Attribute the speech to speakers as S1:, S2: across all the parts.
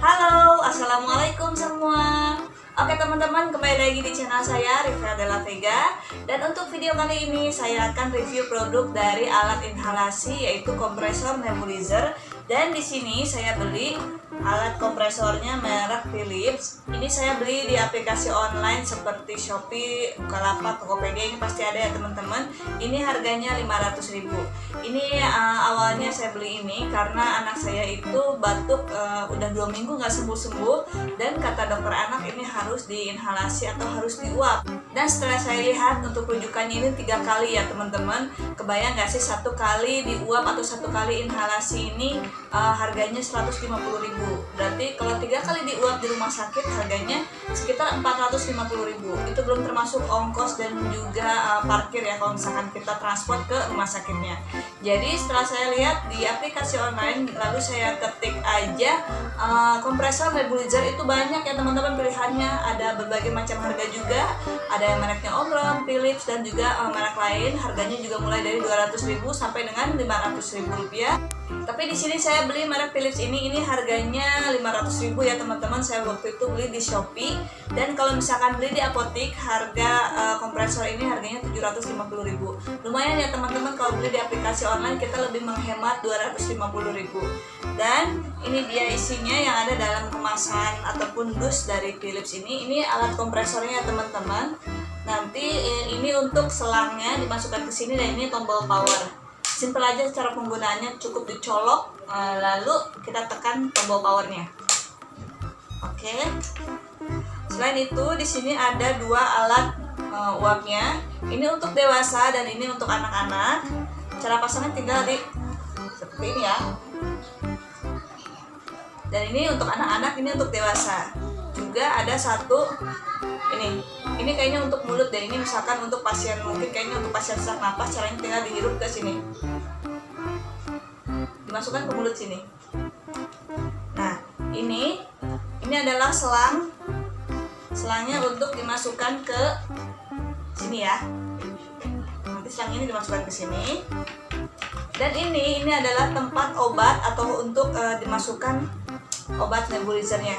S1: Halo, assalamualaikum semua. Oke teman-teman, kembali lagi di channel saya Rifra Della Vega. Dan untuk video kali ini saya akan review produk dari alat inhalasi yaitu kompresor nebulizer. Dan di sini saya beli alat kompresornya merek Philips. Ini saya beli di aplikasi online seperti Shopee, Bukalapak, Tokopedia. Ini pasti ada ya teman-teman. Ini harganya 500.000. Ini awalnya saya beli ini karena anak saya itu batuk udah 2 minggu nggak sembuh-sembuh, dan kata dokter anak ini harus diinhalasi atau harus diuap. Dan setelah saya lihat untuk rujukannya ini 3 kali ya teman-teman. Kebayang nggak sih 1 kali diuap atau 1 kali inhalasi ini harganya 150.000. Berarti kalau 3 kali diuap di rumah sakit harganya sekitar 450.000. Itu belum termasuk ongkos dan juga parkir ya kalau misalkan kita transport ke rumah sakitnya. Jadi setelah saya lihat di aplikasi online, lalu saya ketik aja kompresor nebulizer, itu banyak ya teman-teman pilihannya. Ada berbagai macam harga juga. Ada yang mereknya Omron, Philips, dan juga merek lain. Harganya juga mulai dari 200.000 sampai dengan 500.000 rupiah. Tapi di sini saya beli merek Philips ini harganya 500.000 ya teman-teman. Saya waktu itu beli di Shopee. Dan kalau misalkan beli di apotik, harga kompresor ini harganya 750.000. Lumayan ya teman-teman, kalau beli di aplikasi online kita lebih menghemat 250.000. Dan ini dia isinya yang ada dalam kemasan ataupun dus dari Philips ini. Ini alat kompresornya ya teman-teman. Nanti ini untuk selangnya dimasukkan ke sini, dan ini tombol power. Simple aja cara penggunaannya, cukup dicolok lalu kita tekan tombol powernya. Oke. Selain itu di sini ada 2 alat uapnya. Ini untuk dewasa dan ini untuk anak-anak. Cara pasangnya tinggal di seperti ini ya. Dan ini untuk anak-anak, ini untuk dewasa. Juga ada 1 ini kayaknya untuk mulut deh. Ini misalkan untuk pasien, mungkin kayaknya untuk pasien sesak napas, caranya tinggal dihirup ke sini, dimasukkan ke mulut sini. Nah ini adalah selangnya untuk dimasukkan ke sini ya. Nanti selang ini dimasukkan ke sini. Dan ini adalah tempat obat atau untuk dimasukkan obat nebulizernya.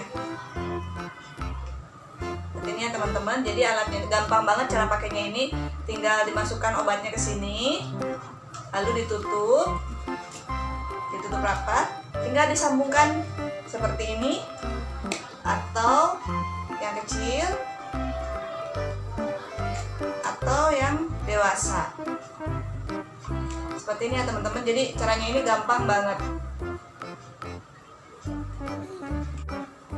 S1: Ini ya teman-teman, jadi alatnya gampang banget cara pakainya. Ini tinggal dimasukkan obatnya ke sini, lalu ditutup rapat, tinggal disambungkan seperti ini atau yang kecil atau yang dewasa seperti ini ya teman-teman. Jadi caranya ini gampang banget.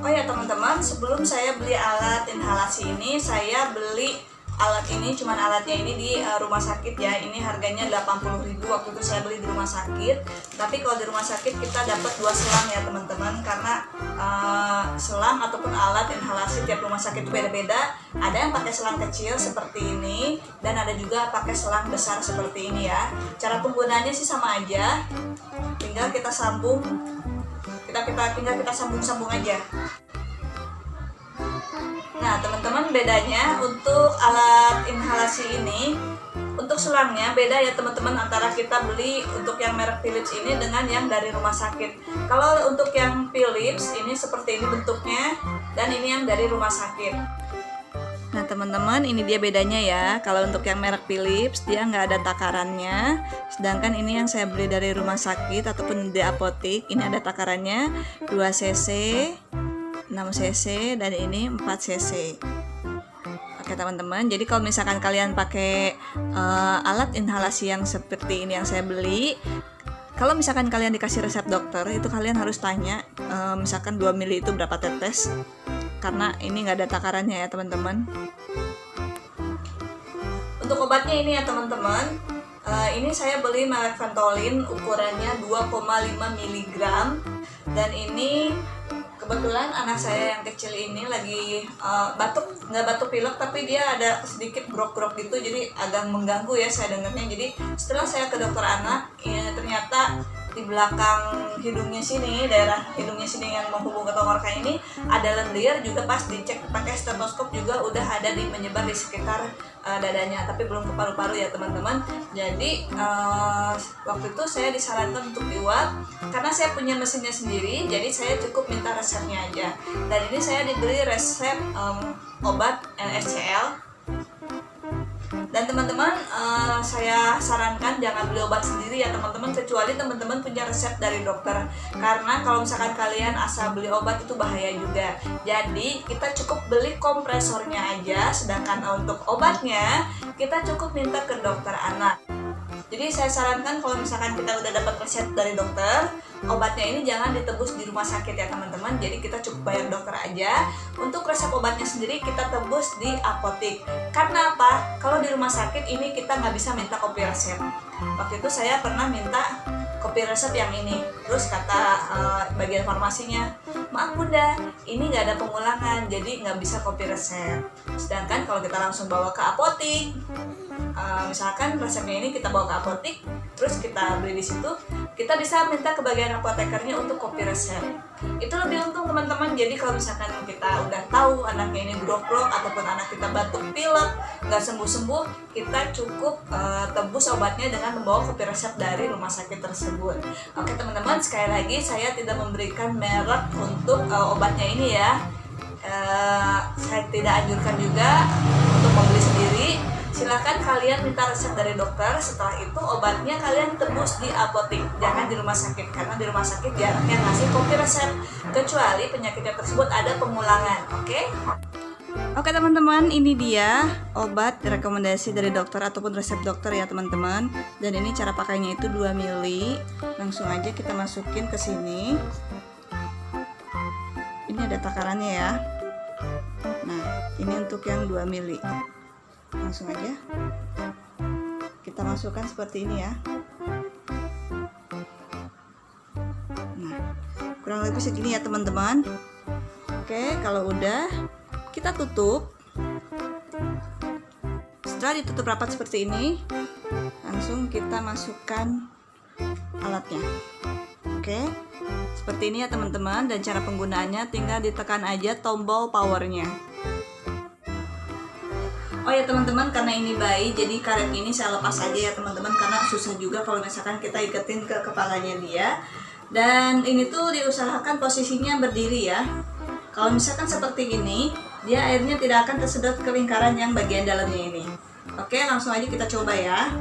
S1: Oh ya teman-teman, sebelum saya beli alat inhalasi ini, saya beli alat ini, cuman alatnya ini di rumah sakit ya. Ini harganya 80.000 waktu itu saya beli di rumah sakit. Tapi kalau di rumah sakit kita dapat 2 selang ya teman-teman, karena selang ataupun alat inhalasi tiap rumah sakit itu beda-beda. Ada yang pakai selang kecil seperti ini, dan ada juga pakai selang besar seperti ini ya. Cara penggunaannya sih sama aja, tinggal kita sambung. Tinggal kita sambung aja. Nah teman-teman, bedanya untuk alat inhalasi ini, untuk selangnya beda ya teman-teman antara kita beli untuk yang merek Philips ini dengan yang dari rumah sakit. Kalau untuk yang Philips ini seperti ini bentuknya, dan ini yang dari rumah sakit. Nah teman-teman, ini dia bedanya ya. Kalau untuk yang merek Philips dia nggak ada takarannya, sedangkan ini yang saya beli dari rumah sakit ataupun di apotik, ini ada takarannya 2 cc, 6 cc, dan ini 4 cc. Oke teman-teman, jadi kalau misalkan kalian pakai alat inhalasi yang seperti ini yang saya beli, kalau misalkan kalian dikasih resep dokter, itu kalian harus tanya misalkan 2 mili itu berapa tetes, karena ini nggak ada takarannya ya teman-teman. Untuk obatnya ini ya teman-teman, ini saya beli merek Ventolin, ukurannya 2,5 mg. Dan ini kebetulan anak saya yang kecil ini lagi batuk, nggak batuk pilek, tapi dia ada sedikit grok-grok gitu, jadi agak mengganggu ya saya dengarnya. Jadi setelah saya ke dokter anak, ternyata di belakang hidungnya sini, daerah hidungnya sini yang menghubung ke tenggorokan ini ada lendir, juga pas dicek pakai stetoskop juga udah ada menyebar di sekitar dadanya, tapi belum ke paru-paru ya teman-teman. Jadi waktu itu saya disarankan untuk diuap karena saya punya mesinnya sendiri, jadi saya cukup minta resepnya aja. Dan ini saya diberi resep obat NSCL. Dan teman-teman, saya sarankan jangan beli obat sendiri ya teman-teman, kecuali teman-teman punya resep dari dokter. Karena kalau misalkan kalian asal beli obat itu bahaya juga. Jadi kita cukup beli kompresornya aja, sedangkan untuk obatnya kita cukup minta ke dokter anak. Jadi saya sarankan kalau misalkan kita udah dapat resep dari dokter, obatnya ini jangan ditebus di rumah sakit ya teman-teman. Jadi kita cukup bayar dokter aja. Untuk resep obatnya sendiri kita tebus di apotik. Karena apa? Kalau di rumah sakit ini kita nggak bisa minta kopi resep. Waktu itu saya pernah minta kopi resep yang ini. Terus kata bagian farmasinya, maaf bunda, ini nggak ada pengulangan, jadi nggak bisa kopi resep. Sedangkan kalau kita langsung bawa ke apotik, misalkan resepnya ini kita bawa ke apotik, terus kita beli di situ, kita bisa minta ke bagian apotekernya untuk kopi resep. Itu lebih untung teman-teman. Jadi kalau misalkan kita udah tahu anaknya ini brok-brok ataupun anak kita batuk pilek nggak sembuh-sembuh, kita cukup tebus obatnya dengan membawa kopi resep dari rumah sakit tersebut. Oke teman-teman, sekali lagi saya tidak memberikan merek untuk obatnya ini ya. Saya tidak anjurkan juga untuk membeli sendiri. Silakan kalian minta resep dari dokter. Setelah itu obatnya kalian tebus di apotik, jangan di rumah sakit, karena di rumah sakit jarangnya ngasih kopi resep kecuali penyakitnya tersebut ada pengulangan. Oke teman-teman, ini dia obat rekomendasi dari dokter ataupun resep dokter ya teman-teman. Dan ini cara pakainya itu 2 mili. Langsung aja kita masukin ke sini. Ini ada takarannya ya. Nah, ini untuk yang 2 mili. Langsung aja kita masukkan seperti ini ya. Nah, kurang lebih segini ya teman-teman. Oke, kalau udah kita tutup. Setelah ditutup rapat seperti ini, langsung kita masukkan alatnya. Oke, seperti ini ya teman-teman. Dan cara penggunaannya tinggal ditekan aja tombol powernya. Oh ya teman-teman, karena ini bayi, jadi karet ini saya lepas aja ya teman-teman, karena susah juga kalau misalkan kita iketin ke kepalanya dia. Dan ini tuh diusahakan posisinya berdiri ya. Kalau misalkan seperti ini, dia airnya tidak akan tersedot ke lingkaran yang bagian dalamnya ini. Oke, langsung aja kita coba ya.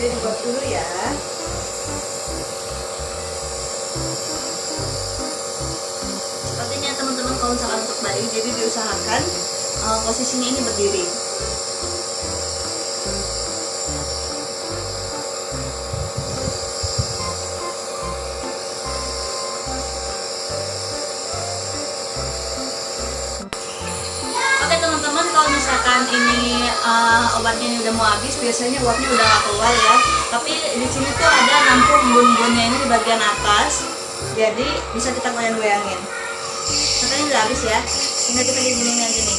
S1: Jadi dibuat dulu ya. Sepertinya teman-teman kalau misalkan untuk bayi, jadi diusahakan posisinya ini berdiri. Oke teman-teman, kalau misalkan ini obatnya ini udah mau habis, biasanya uapnya udah gak keluar ya. Tapi di sini tuh ada nampung embun-embunnya ini di bagian atas, jadi bisa kita goyang-goyangin. Katanya udah habis ya, tinggal kita diginiin aja nih,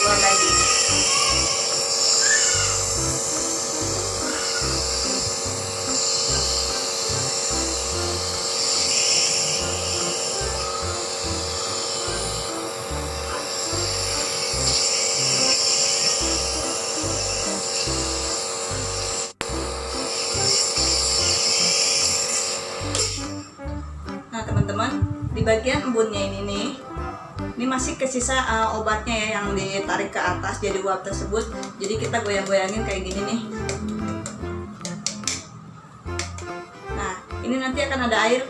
S1: keluar lagi. Teman-teman, di bagian embunnya ini masih kesisa obatnya ya, yang ditarik ke atas jadi uap tersebut. Jadi kita goyang-goyangin kayak gini nih. Nah, ini nanti akan ada air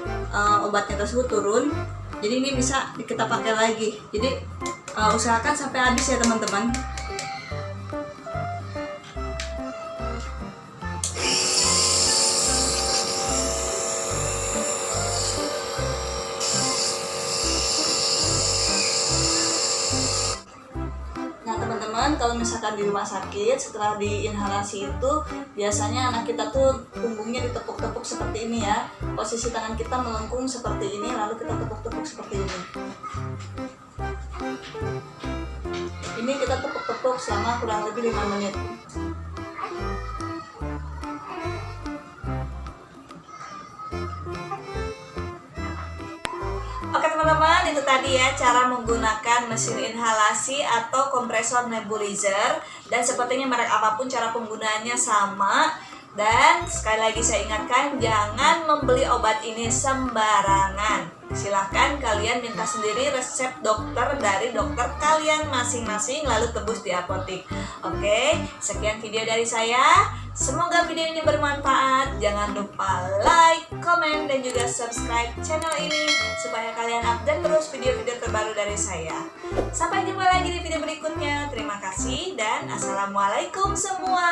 S1: obatnya tersebut turun. Jadi ini bisa kita pakai lagi. Jadi usahakan sampai habis ya teman-teman. teman-teman, kalau misalkan di rumah sakit setelah diinhalasi itu biasanya anak kita tuh punggungnya ditepuk-tepuk seperti ini ya. Posisi tangan kita melengkung seperti ini, lalu kita tepuk-tepuk seperti ini. Ini kita tepuk-tepuk selama kurang lebih 5 menit. Oke teman-teman, itu tadi ya cara menggunakan mesin inhalasi atau kompresor nebulizer. Dan sepertinya merek apapun cara penggunaannya sama. Dan sekali lagi saya ingatkan, jangan membeli obat ini sembarangan. Silahkan kalian minta sendiri resep dokter dari dokter kalian masing-masing, lalu tebus di apotik. Oke, sekian video dari saya. Semoga video ini bermanfaat. Jangan lupa like, komen, dan juga subscribe channel ini supaya kalian update terus video-video terbaru dari saya. Sampai jumpa lagi di video berikutnya. Terima kasih dan assalamualaikum semua.